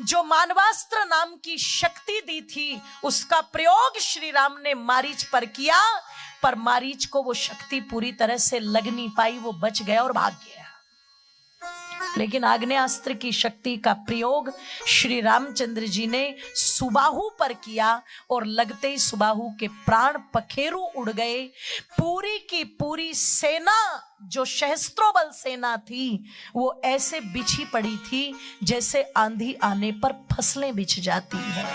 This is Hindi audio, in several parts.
जो मानवास्त्र नाम की शक्ति दी थी, उसका प्रयोग श्री राम ने मारीच पर किया, पर मारीच को वो शक्ति पूरी तरह से लग नहीं पाई, वो बच गया और भाग गया। लेकिन आग्नेयास्त्र की शक्ति का प्रयोग श्री रामचंद्र जी ने सुबाहु पर किया और लगते ही सुबाहु के प्राण पखेरु उड़ गए। पूरी की पूरी सेना, जो सहस्त्रों बल सेना थी, वो ऐसे बिछी पड़ी थी जैसे आंधी आने पर फसलें बिछ जाती है।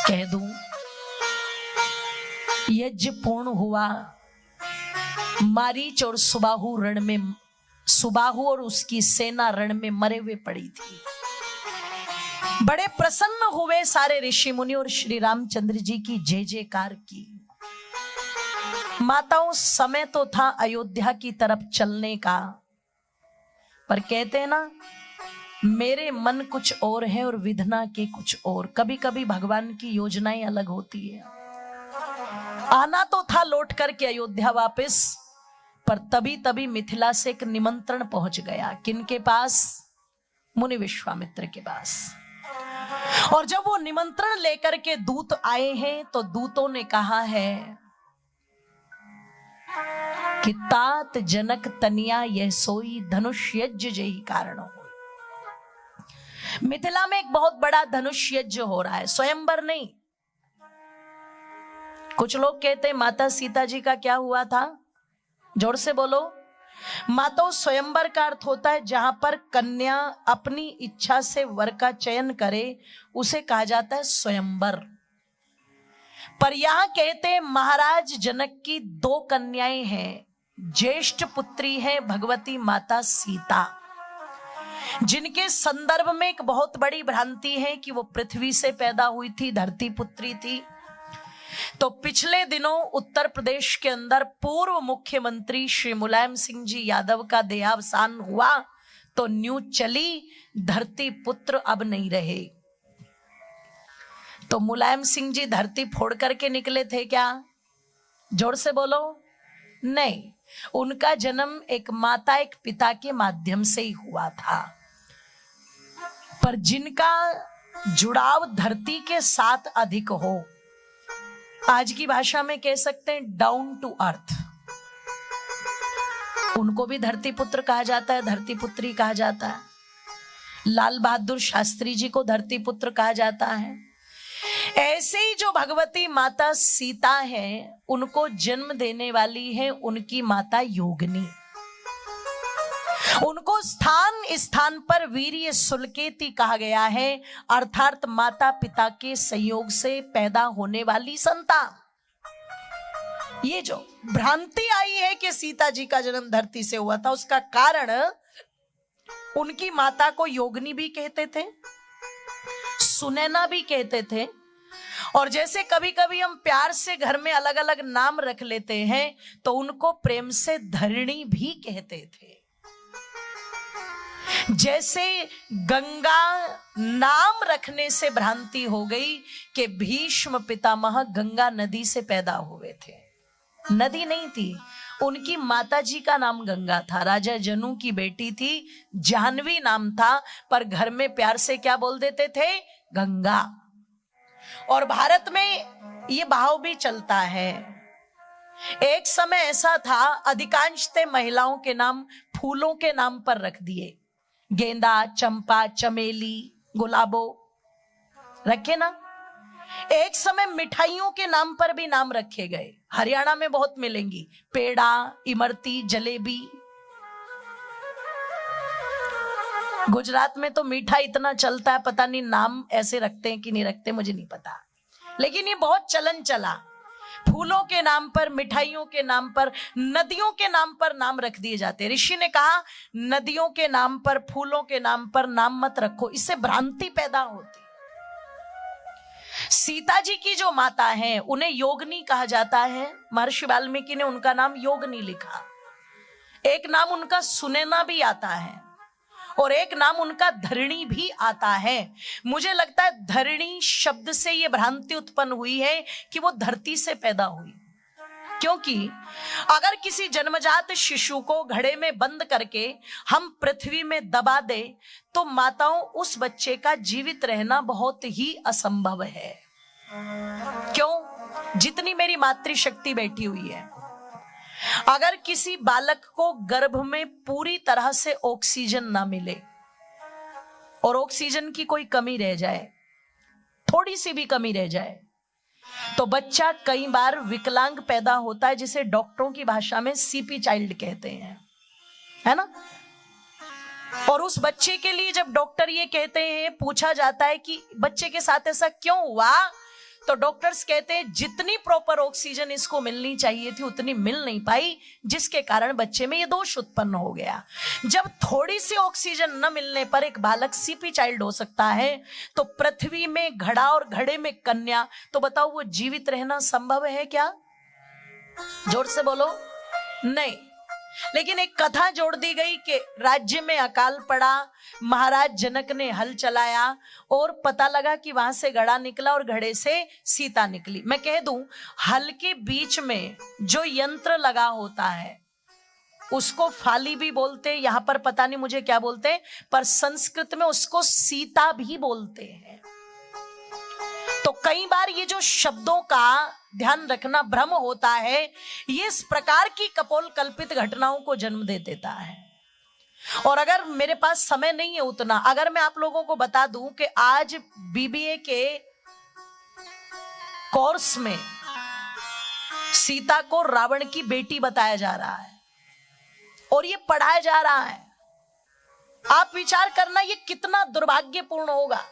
कह दूं, यज्ञ पूर्ण हुआ, मारीच और सुबाहु रण में, सुबाहु और उसकी सेना रण में मरे हुए पड़ी थी। बड़े प्रसन्न हुए सारे ऋषि मुनि और श्री रामचंद्र जी की जय जयकार की। माताओं, समय तो था अयोध्या की तरफ चलने का, पर कहते हैं ना, मेरे मन कुछ और है और विधना के कुछ और। कभी कभी भगवान की योजनाएं अलग होती है। आना तो था लौट करके अयोध्या वापस, पर तभी तभी मिथिला से एक निमंत्रण पहुंच गया। किनके पास? मुनि विश्वामित्र के पास। और जब वो निमंत्रण लेकर के दूत आए हैं, तो दूतों ने कहा है कि तात जनक तनिया यह सोई धनुष यज्ञ जय कारण हो। मिथिला में एक बहुत बड़ा धनुष यज्ञ हो रहा है, स्वयंवर नहीं। कुछ लोग कहते हैं माता सीता जी का क्या हुआ था? जोर से बोलो। माताओं, स्वयंवर का अर्थ होता है जहां पर कन्या अपनी इच्छा से वर का चयन करे, उसे कहा जाता है स्वयंवर। पर यहां कहते हैं महाराज जनक की दो कन्याएं हैं, ज्येष्ठ पुत्री है भगवती माता सीता, जिनके संदर्भ में एक बहुत बड़ी भ्रांति है कि वो पृथ्वी से पैदा हुई थी, धरती पुत्री थी। तो पिछले दिनों उत्तर प्रदेश के अंदर पूर्व मुख्यमंत्री श्री मुलायम सिंह जी यादव का देहावसान हुआ, तो न्यूज चली धरती पुत्र अब नहीं रहे। तो मुलायम सिंह जी धरती फोड़ करके निकले थे क्या? जोर से बोलो। नहीं, उनका जन्म एक माता एक पिता के माध्यम से ही हुआ था, पर जिनका जुड़ाव धरती के साथ अधिक हो, आज की भाषा में कह सकते हैं डाउन टू अर्थ, उनको भी धरती पुत्र कहा जाता है, धरती पुत्री कहा जाता है। लाल बहादुर शास्त्री जी को धरती पुत्र कहा जाता है। ऐसे ही जो भगवती माता सीता है, उनको जन्म देने वाली है उनकी माता योगिनी। उनको स्थान स्थान पर वीर्य सुलकेती कहा गया है, अर्थात माता पिता के संयोग से पैदा होने वाली संतान। ये जो भ्रांति आई है कि सीता जी का जन्म धरती से हुआ था, उसका कारण उनकी माता को योगिनी भी कहते थे, सुनैना भी कहते थे। और जैसे कभी कभी हम प्यार से घर में अलग अलग नाम रख लेते हैं, तो उनको प्रेम से धरणी भी कहते थे। जैसे गंगा नाम रखने से भ्रांति हो गई कि भीष्म पितामह गंगा नदी से पैदा हुए थे। नदी नहीं थी, उनकी माता जी का नाम गंगा था। राजा जनू की बेटी थी, जाह्नवी नाम था, पर घर में प्यार से क्या बोल देते थे? गंगा। और भारत में ये भाव भी चलता है। एक समय ऐसा था, अधिकांशतः महिलाओं के नाम फूलों के नाम पर रख दिए, गेंदा, चंपा, चमेली, गुलाबो रखे ना। एक समय मिठाइयों के नाम पर भी नाम रखे गए, हरियाणा में बहुत मिलेंगी, पेड़ा, इमरती, जलेबी। गुजरात में तो मीठा इतना चलता है, पता नहीं नाम ऐसे रखते हैं कि नहीं रखते, मुझे नहीं पता, लेकिन ये बहुत चलन चला। फूलों के नाम पर, मिठाइयों के नाम पर, नदियों के नाम पर नाम रख दिए जाते। ऋषि ने कहा नदियों के नाम पर, फूलों के नाम पर नाम मत रखो, इससे भ्रांति पैदा होती। सीता जी की जो माता है उन्हें योगिनी कहा जाता है। महर्षि वाल्मीकि ने उनका नाम योगिनी लिखा। एक नाम उनका सुनैना भी आता है और एक नाम उनका धरणी भी आता है। मुझे लगता है धरणी शब्द से यह भ्रांति उत्पन्न हुई है कि वो धरती से पैदा हुई। क्योंकि अगर किसी जन्मजात शिशु को घड़े में बंद करके हम पृथ्वी में दबा दे तो माताओं उस बच्चे का जीवित रहना बहुत ही असंभव है। क्यों? जितनी मेरी मातृशक्ति बैठी हुई है, अगर किसी बालक को गर्भ में पूरी तरह से ऑक्सीजन ना मिले और ऑक्सीजन की कोई कमी रह जाए, थोड़ी सी भी कमी रह जाए, तो बच्चा कई बार विकलांग पैदा होता है, जिसे डॉक्टरों की भाषा में सीपी चाइल्ड कहते हैं, है ना। और उस बच्चे के लिए जब डॉक्टर ये कहते हैं, पूछा जाता है कि बच्चे के साथ ऐसा क्यों हुआ, तो डॉक्टर्स कहते हैं जितनी प्रॉपर ऑक्सीजन इसको मिलनी चाहिए थी उतनी मिल नहीं पाई, जिसके कारण बच्चे में ये दोष उत्पन्न हो गया। जब थोड़ी सी ऑक्सीजन न मिलने पर एक बालक सीपी चाइल्ड हो सकता है, तो पृथ्वी में घड़ा और घड़े में कन्या, तो बताओ वो जीवित रहना संभव है क्या? जोर से बोलो, नहीं। लेकिन एक कथा जोड़ दी गई कि राज्य में अकाल पड़ा, महाराज जनक ने हल चलाया और पता लगा कि वहां से घड़ा निकला और घड़े से सीता निकली। मैं कह दूं, हल के बीच में जो यंत्र लगा होता है उसको फाली भी बोलते हैं, यहां पर पता नहीं मुझे क्या बोलते हैं, पर संस्कृत में उसको सीता भी बोलते हैं। तो कई बार ये जो शब्दों का ध्यान रखना भ्रम होता है, ये इस प्रकार की कपोल कल्पित घटनाओं को जन्म दे देता है। और अगर मेरे पास समय नहीं है उतना, अगर मैं आप लोगों को बता दूं कि आज बीबीए के कोर्स में सीता को रावण की बेटी बताया जा रहा है और ये पढ़ाया जा रहा है, आप विचार करना ये कितना दुर्भाग्यपूर्ण होगा।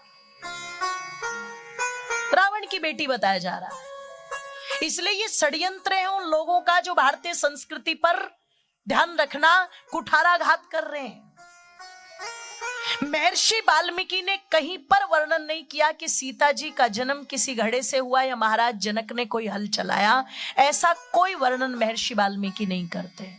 रावण की बेटी बताया जा रहा है। इसलिए ये षड्यंत्र है उन लोगों का जो भारतीय संस्कृति पर ध्यान रखना कुठाराघात कर रहे हैं। महर्षि वाल्मीकि ने कहीं पर वर्णन नहीं किया कि सीता जी का जन्म किसी घड़े से हुआ या महाराज जनक ने कोई हल चलाया, ऐसा कोई वर्णन महर्षि वाल्मीकि नहीं करते।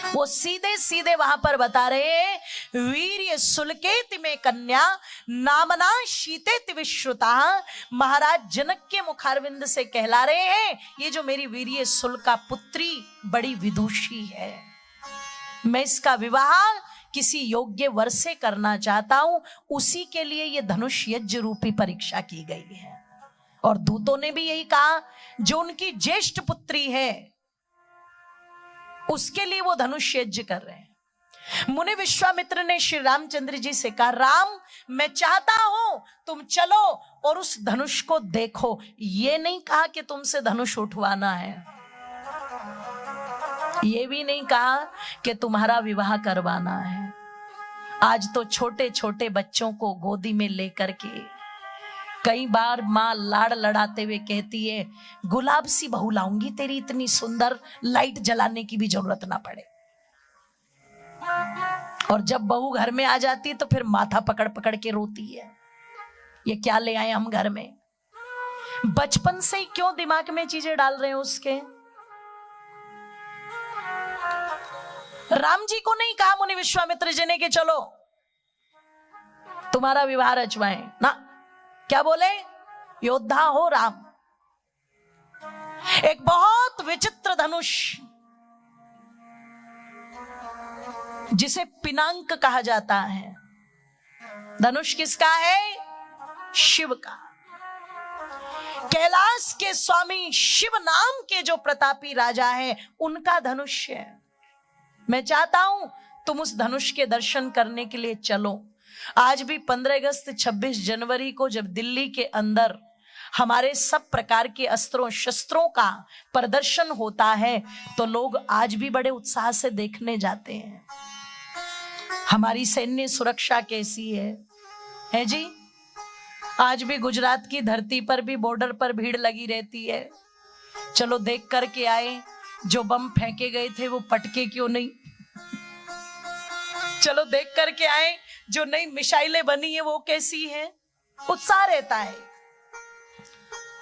वो सीधे सीधे वहां पर बता रहे हैं, वीर्य सुलकेति में कन्या नामना शीतेति विश्रुता। महाराज जनक के मुखारविंद से कहला रहे हैं, ये जो मेरी वीर्य सुल का पुत्री बड़ी विदुषी है, मैं इसका विवाह किसी योग्य वर से करना चाहता हूं, उसी के लिए ये धनुष यज्ञ रूपी परीक्षा की गई है। और दूतों ने भी यही कहा, जो उनकी ज्येष्ठ पुत्री है उसके लिए वो धनुष यज्ञ कर रहे हैं। मुनि विश्वामित्र ने श्री रामचंद्र जी से कहा, राम मैं चाहता हूं तुम चलो और उस धनुष को देखो। ये नहीं कहा कि तुमसे धनुष उठवाना है, ये भी नहीं कहा कि तुम्हारा विवाह करवाना है। आज तो छोटे छोटे बच्चों को गोदी में लेकर के कई बार माँ लाड़ लड़ाते हुए कहती है, गुलाब सी बहू लाऊंगी तेरी इतनी सुंदर, लाइट जलाने की भी जरूरत ना पड़े। और जब बहू घर में आ जाती है तो फिर माथा पकड़ पकड़ के रोती है, ये क्या ले आए हम घर में। बचपन से ही क्यों दिमाग में चीजें डाल रहे हैं उसके। राम जी को नहीं कहा मुनि विश्वामित्र जी ने कि चलो तुम्हारा विवाह रचवाएं ना, क्या बोले, योद्धा हो राम। एक बहुत विचित्र धनुष जिसे पिनांक कहा जाता है, धनुष किसका है, शिव का। कैलाश के स्वामी शिव नाम के जो प्रतापी राजा हैं, उनका धनुष है। मैं चाहता हूं तुम उस धनुष के दर्शन करने के लिए चलो। आज भी 15 अगस्त 26 जनवरी को जब दिल्ली के अंदर हमारे सब प्रकार के अस्त्रों शस्त्रों का प्रदर्शन होता है तो लोग आज भी बड़े उत्साह से देखने जाते हैं। हमारी सैन्य सुरक्षा कैसी है जी। आज भी गुजरात की धरती पर भी बॉर्डर पर भीड़ लगी रहती है। चलो देख करके आए, जो बम फेंके गए थे वो पटके क्यों नहीं। चलो देख करके आए, जो नई मिसाइलें बनी है वो कैसी है। उत्साह रहता है।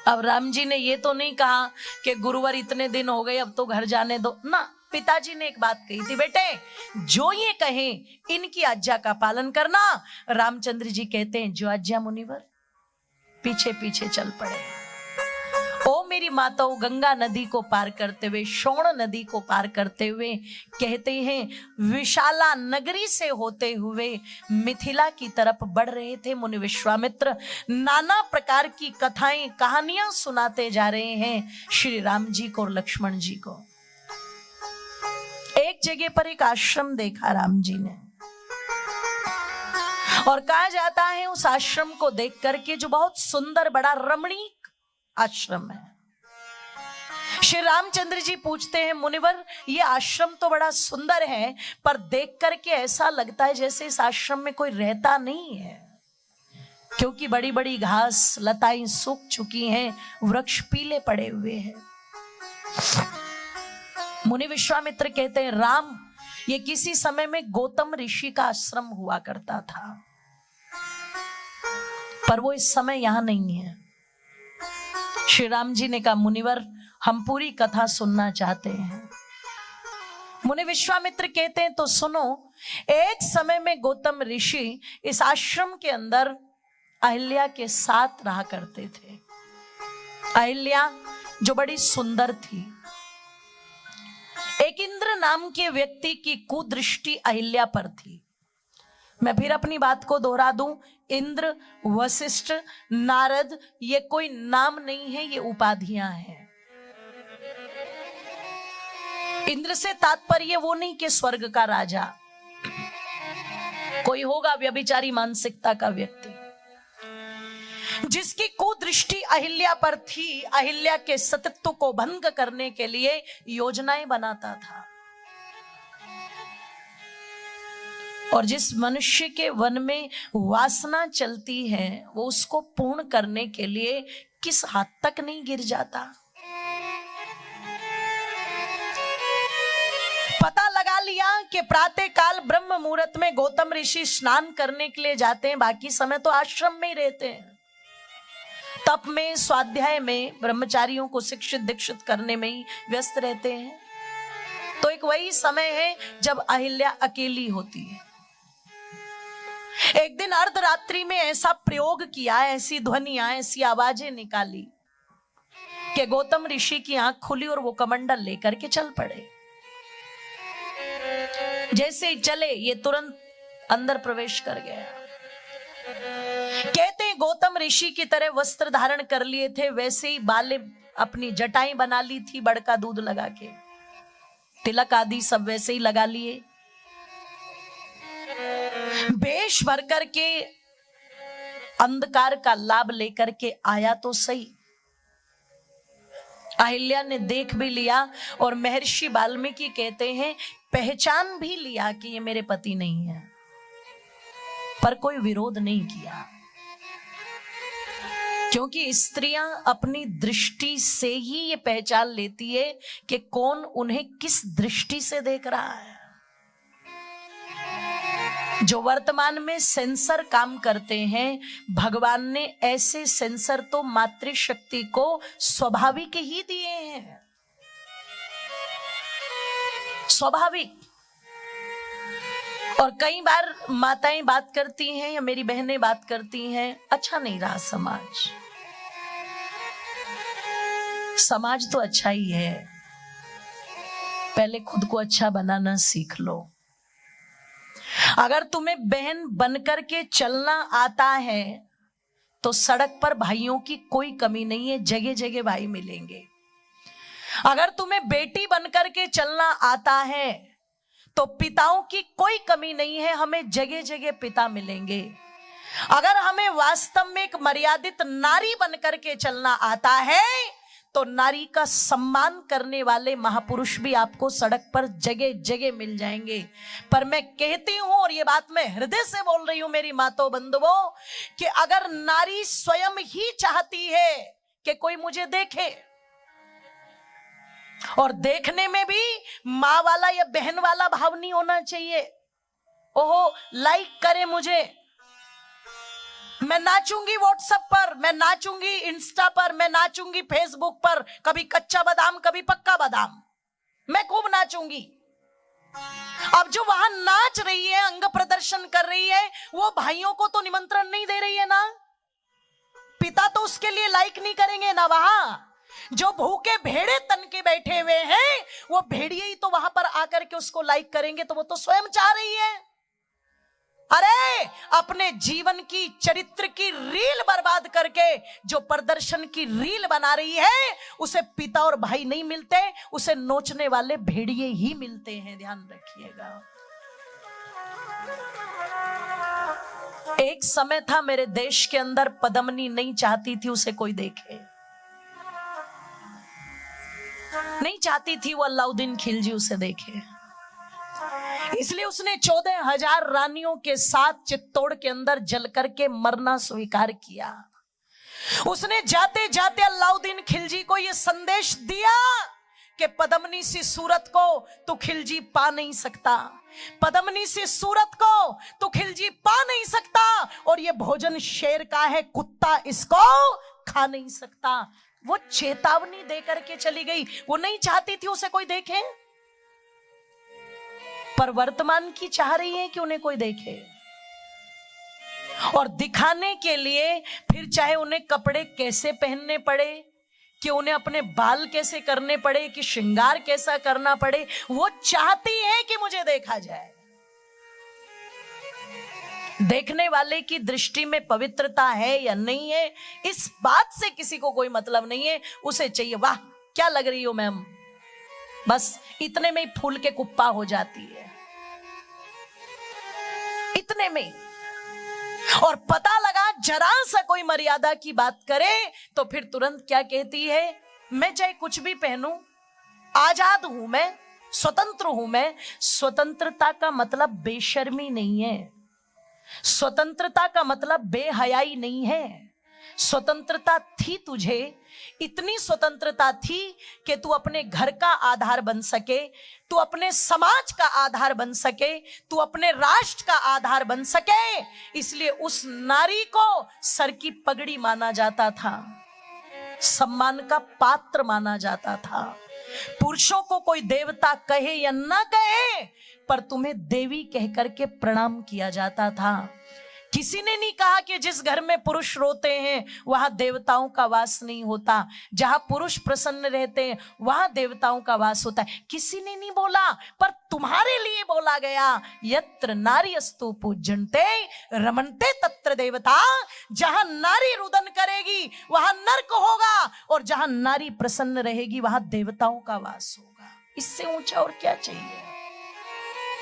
अब राम जी ने ये तो नहीं कहा कि गुरुवार इतने दिन हो गए अब तो घर जाने दो ना। पिताजी ने एक बात कही थी, बेटे जो ये कहें इनकी आज्ञा का पालन करना। रामचंद्र जी कहते हैं, जो आज्ञा मुनिवर, पीछे पीछे चल पड़े। ओ मेरी मेरी माताओं, गंगा नदी को पार करते हुए, शोण नदी को पार करते हुए, कहते हैं विशाला नगरी से होते हुए मिथिला की तरफ बढ़ रहे थे मुनि विश्वामित्र। नाना प्रकार की कथाएं, कहानियां सुनाते जा रहे हैं श्री राम जी को और लक्ष्मण जी को। एक जगह पर एक आश्रम देखा राम जी ने, और कहा जाता है उस आश्रम को देख करके, जो बहुत सुंदर बड़ा रमणीक आश्रम है, श्री रामचंद्र जी पूछते हैं मुनिवर ये आश्रम तो बड़ा सुंदर है, पर देख करके ऐसा लगता है जैसे इस आश्रम में कोई रहता नहीं है, क्योंकि बड़ी बड़ी घास लताएं सूख चुकी हैं, वृक्ष पीले पड़े हुए हैं। मुनि विश्वामित्र कहते हैं राम, ये किसी समय में गौतम ऋषि का आश्रम हुआ करता था, पर वो इस समय यहां नहीं है। श्री राम जी ने कहा मुनिवर हम पूरी कथा सुनना चाहते हैं। मुनि विश्वामित्र कहते हैं तो सुनो। एक समय में गौतम ऋषि इस आश्रम के अंदर अहिल्या के साथ रहा करते थे। अहिल्या जो बड़ी सुंदर थी, एक इंद्र नाम के व्यक्ति की कुदृष्टि अहिल्या पर थी। मैं फिर अपनी बात को दोहरा दूं, इंद्र, वशिष्ठ, नारद ये कोई नाम नहीं है, ये उपाधियां हैं। इंद्र से तात्पर्य वो नहीं कि स्वर्ग का राजा, कोई होगा व्यभिचारी मानसिकता का व्यक्ति जिसकी कुदृष्टि अहिल्या पर थी, अहिल्या के सतत्व को भंग करने के लिए योजनाएं बनाता था। और जिस मनुष्य के वन में वासना चलती है वो उसको पूर्ण करने के लिए किस हद तक नहीं गिर जाता। पता लगा लिया कि प्रातः काल ब्रह्म मुहूर्त में गौतम ऋषि स्नान करने के लिए जाते हैं, बाकी समय तो आश्रम में ही रहते हैं, तप में, स्वाध्याय में, ब्रह्मचारियों को शिक्षित दीक्षित करने में ही व्यस्त रहते हैं। तो एक वही समय है जब अहिल्या अकेली होती है। एक दिन अर्धरात्रि में ऐसा प्रयोग किया, ऐसी ध्वनियां, ऐसी आवाजें निकाली कि गौतम ऋषि की आंख खुली और वो कमंडल लेकर के चल पड़े। जैसे ही चले ये तुरंत अंदर प्रवेश कर गया। कहते हैं गौतम ऋषि की तरह वस्त्र धारण कर लिए थे, वैसे ही बाले अपनी जटाएं बना ली थी, बड़का दूध लगा के, तिलक आदि सब वैसे ही लगा लिए, वेश भर करके अंधकार का लाभ लेकर के आया तो सही। अहिल्या ने देख भी लिया और महर्षि वाल्मीकि कहते हैं पहचान भी लिया कि ये मेरे पति नहीं है, पर कोई विरोध नहीं किया, क्योंकि स्त्रियां अपनी दृष्टि से ही ये पहचान लेती है कि कौन उन्हें किस दृष्टि से देख रहा है। जो वर्तमान में सेंसर काम करते हैं, भगवान ने ऐसे सेंसर तो मातृशक्ति को स्वाभाविक ही दिए हैं, स्वाभाविक। और कई बार माताएं बात करती हैं या मेरी बहनें बात करती हैं, अच्छा नहीं रहा समाज। समाज तो अच्छा ही है, पहले खुद को अच्छा बनाना सीख लो। अगर तुम्हें बहन बनकर के चलना आता है तो सड़क पर भाइयों की कोई कमी नहीं है, जगह जगह भाई मिलेंगे। अगर तुम्हें बेटी बनकर के चलना आता है तो पिताओं की कोई कमी नहीं है, हमें जगह जगह पिता मिलेंगे। अगर हमें वास्तव में एक मर्यादित नारी बनकर के चलना आता है तो नारी का सम्मान करने वाले महापुरुष भी आपको सड़क पर जगह जगह मिल जाएंगे। पर मैं कहती हूं, और ये बात मैं हृदय से बोल रही हूं मेरी माताओं बंधुओं, कि अगर नारी स्वयं ही चाहती है कि कोई मुझे देखे, और देखने में भी माँ वाला या बहन वाला भाव नहीं होना चाहिए, ओहो लाइक करे मुझे, मैं नाचूंगी व्हाट्सएप पर, मैं नाचूंगी इंस्टा पर, मैं नाचूंगी फेसबुक पर, कभी कच्चा बादाम कभी पक्का बादाम, मैं खूब नाचूंगी। अब जो वहां नाच रही है, अंग प्रदर्शन कर रही है, वो भाइयों को तो निमंत्रण नहीं दे रही है ना, पिता तो उसके लिए लाइक नहीं करेंगे ना वहां। जो भूखे भेड़े तन के बैठे हुए हैं, वो भेड़िए ही तो वहां पर आकर के उसको लाइक करेंगे, तो वो तो स्वयं चाह रही है। अरे अपने जीवन की चरित्र की रील बर्बाद करके जो प्रदर्शन की रील बना रही है, उसे पिता और भाई नहीं मिलते, उसे नोचने वाले भेड़िए ही मिलते हैं, ध्यान रखिएगा। एक समय था मेरे देश के अंदर, पद्मनी नहीं चाहती थी उसे कोई देखे, नहीं चाहती थी वो अलाउद्दीन खिलजी उसे देखे, इसलिए उसने 14,000 रानियों के साथ चित्तौड़ के अंदर जल करके मरना स्वीकार किया। उसने जाते जाते अलाउद्दीन खिलजी को यह संदेश दिया कि पद्मनी सी सूरत को तू खिलजी पा नहीं सकता, पद्मनी सी सूरत को तू खिलजी पा नहीं सकता, और ये भोजन शेर का है, कुत्ता इसको खा नहीं सकता। वो चेतावनी दे करके चली गई, वो नहीं चाहती थी उसे कोई देखे, पर वर्तमान की चाह रही है कि उन्हें कोई देखे, और दिखाने के लिए फिर चाहे उन्हें कपड़े कैसे पहनने पड़े, कि उन्हें अपने बाल कैसे करने पड़े, कि श्रृंगार कैसा करना पड़े, वो चाहती है कि मुझे देखा जाए। देखने वाले की दृष्टि में पवित्रता है या नहीं है, इस बात से किसी को कोई मतलब नहीं है। उसे चाहिए वाह क्या लग रही हो मैम, बस इतने में ही फूल के कुप्पा हो जाती है, इतने में। और पता लगा जरा सा कोई मर्यादा की बात करे तो फिर तुरंत क्या कहती है, मैं चाहे कुछ भी पहनूं, आजाद हूं मैं, स्वतंत्र हूं मैं। स्वतंत्रता का मतलब बेशर्मी नहीं है, स्वतंत्रता का मतलब बेहयाई नहीं है। स्वतंत्रता थी तुझे, इतनी स्वतंत्रता थी कि तू अपने घर का आधार बन सके, तू अपने समाज का आधार बन सके, तू अपने राष्ट्र का आधार बन सके। इसलिए उस नारी को सर की पगड़ी माना जाता था, सम्मान का पात्र माना जाता था। पुरुषों को कोई देवता कहे या ना कहे, पर तुम्हें देवी कहकर के प्रणाम किया जाता था। किसी ने नहीं कहा कि जिस घर में पुरुष रोते हैं वहां देवताओं का वास नहीं होता, जहां पुरुष प्रसन्न रहते हैं वहां देवताओं का वास होता है। किसी ने नहीं बोला, पर तुम्हारे लिए बोला गया, यत्र नार्यस्तु पूज्यन्ते रमन्ते तत्र देवता। जहां नारी रुदन करेगी वहां नर्क होगा, और जहां नारी प्रसन्न रहेगी वहां देवताओं का वास होगा। इससे ऊंचा और क्या चाहिए।